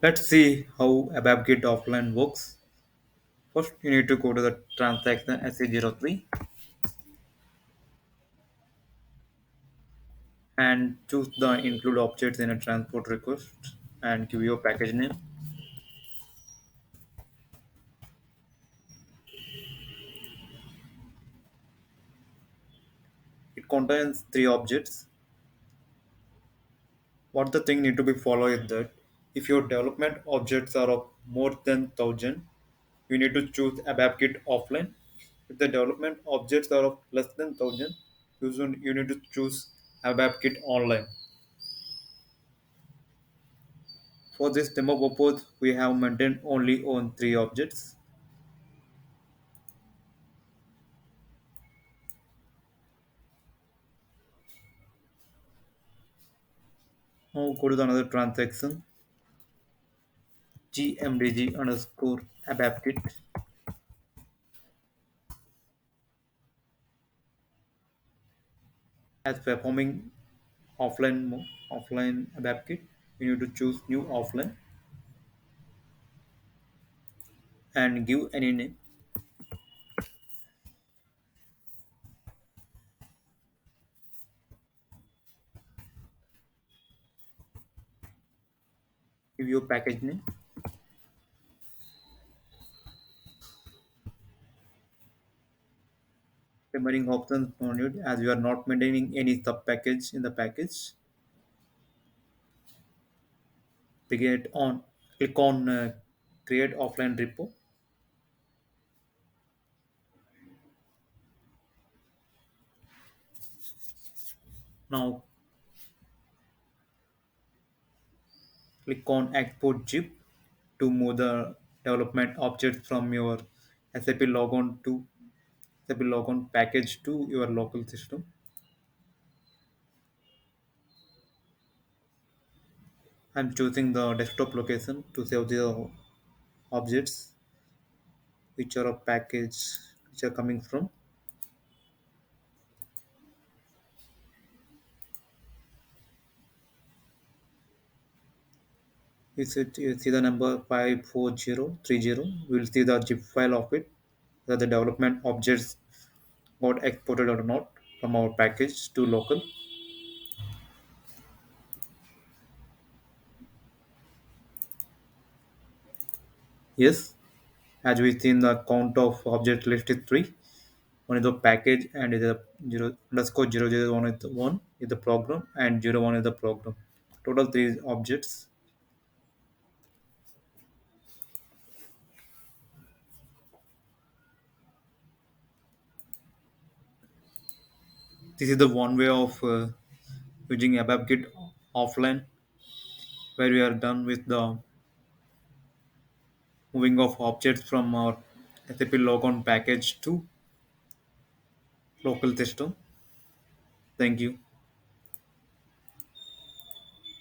Let's see how abapGit offline works. First, you need to go to the transaction SE03 and choose the include objects in a transport request and give your package name. It contains three objects. What the thing need to be follow is that if your development objects are of more than 1000, you need to choose abapGit offline. If the development objects are of less than 1000, you need to choose abapGit online. For this demo purpose, we have maintained only on three objects. Now go to the another transaction, gmdg underscore abapGit as performing offline abapGit. You need to choose new offline and give any name. Give your package name. Remaining options no need as you are not maintaining any sub package in the package. Click on create offline repo. Now click on export zip to move the development object from your SAP logon to SAP logon package to your local system. I'm choosing the desktop location to save the objects which are a package which are coming from. You see the number 54030. We will see the zip file of it, that the development objects got exported or not from our package to local. Yes, as we seen the count of object list is three. One is the package and is a zero underscore zero zero one is the one is the program and zero one is the program. Total three objects. This is the one way of using abapGit offline, where we are done with the moving of objects from our SAP logon package to local system. Thank you.